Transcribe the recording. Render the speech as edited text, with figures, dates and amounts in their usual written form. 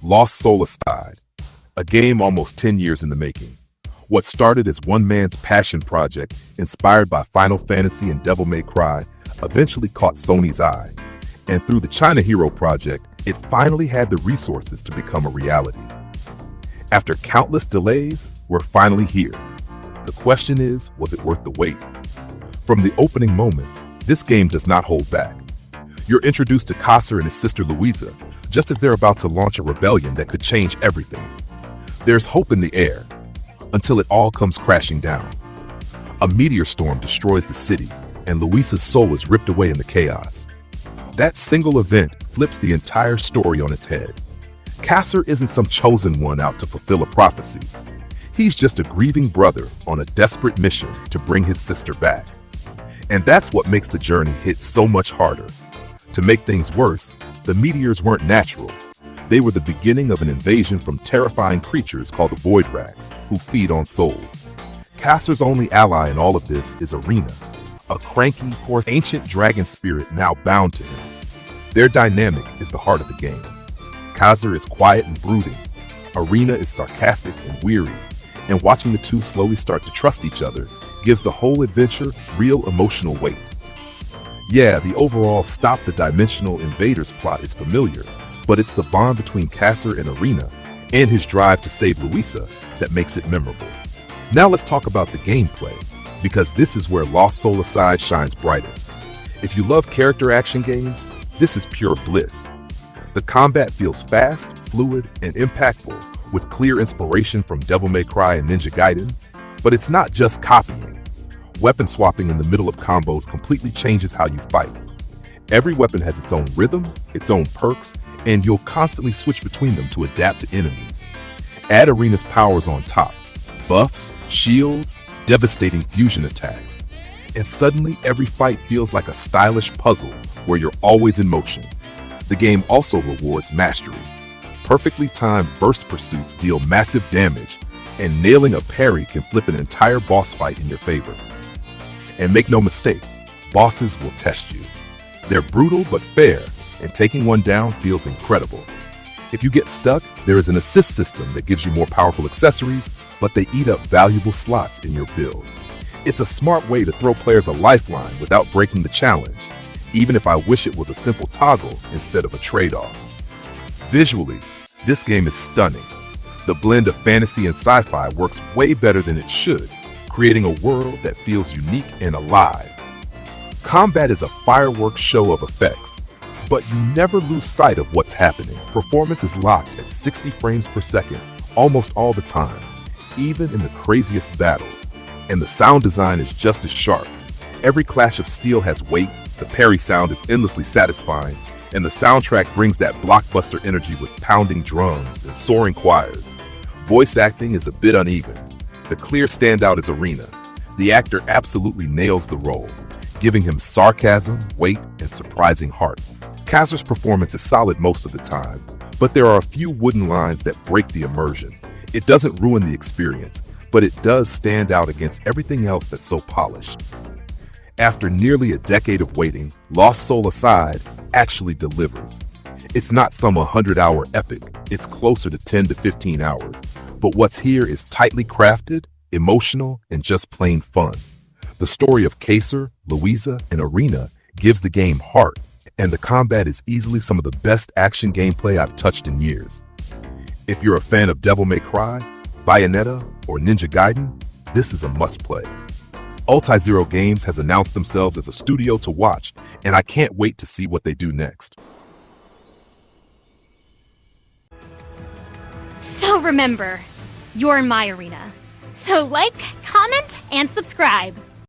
Lost Soul Aside, a game almost 10 years in the making. What started as one man's passion project, inspired by Final Fantasy and Devil May Cry, eventually caught Sony's eye. And through the ChinaHero project, it finally had the resources to become a reality. After countless delays, we're finally here. The question is, was it worth the wait? From the opening moments, this game does not hold back. You're introduced to Kaser and his sister Louisa, just as they're about to launch a rebellion that could change everything. There's hope in the air, until it all comes crashing down. A meteor storm destroys the city, and Louisa's soul is ripped away in the chaos. That single event flips the entire story on its head. Kaser isn't some chosen one out to fulfill a prophecy. He's just a grieving brother on a desperate mission to bring his sister back. And that's what makes the journey hit so much harder. To make things worse, the meteors weren't natural. They were the beginning of an invasion from terrifying creatures called the Void Rats, who feed on souls. Kaser's only ally in all of this is Arena, a cranky, poor ancient dragon spirit now bound to him. Their dynamic is the heart of the game. Kaser is quiet and brooding. Arena is sarcastic and weary. And watching the two slowly start to trust each other gives the whole adventure real emotional weight. Yeah, the overall stop the dimensional invaders plot is familiar, but it's the bond between Kaser and Arena and his drive to save Louisa that makes it memorable. Now let's talk about the gameplay, because this is where Lost Soul Aside shines brightest. If you love character action games, this is pure bliss. The combat feels fast, fluid, and impactful, with clear inspiration from Devil May Cry and Ninja Gaiden. But it's not just copying. Weapon swapping in the middle of combos completely changes how you fight. Every weapon has its own rhythm, its own perks, and you'll constantly switch between them to adapt to enemies. Add Arena's powers on top. Buffs, shields, devastating fusion attacks. And suddenly every fight feels like a stylish puzzle where you're always in motion. The game also rewards mastery. Perfectly timed burst pursuits deal massive damage, and nailing a parry can flip an entire boss fight in your favor. And make no mistake, bosses will test you. They're brutal but fair, and taking one down feels incredible. If you get stuck, there is an assist system that gives you more powerful accessories, but they eat up valuable slots in your build. It's a smart way to throw players a lifeline without breaking the challenge, even if I wish it was a simple toggle instead of a trade-off. Visually, this game is stunning. The blend of fantasy and sci-fi works way better than it should, creating a world that feels unique and alive. Combat is a fireworks show of effects, but you never lose sight of what's happening. Performance is locked at 60 frames per second almost all the time, even in the craziest battles. And the sound design is just as sharp. Every clash of steel has weight, the parry sound is endlessly satisfying, and the soundtrack brings that blockbuster energy with pounding drums and soaring choirs. Voice acting is a bit uneven. The clear standout is Arena. The actor absolutely nails the role, giving him sarcasm, weight, and surprising heart. Kaser's performance is solid most of the time, but there are a few wooden lines that break the immersion. It doesn't ruin the experience, but it does stand out against everything else that's so polished. After nearly a decade of waiting, Lost Soul Aside actually delivers. It's not some 100-hour epic, it's closer to 10 to 15 hours. But what's here is tightly crafted, emotional, and just plain fun. The story of Kaser, Louisa, and Arena gives the game heart, and the combat is easily some of the best action gameplay I've touched in years. If you're a fan of Devil May Cry, Bayonetta, or Ninja Gaiden, this is a must-play. Zero Games has announced themselves as a studio to watch, and I can't wait to see what they do next. So remember, you're my Arena. So like, comment, and subscribe.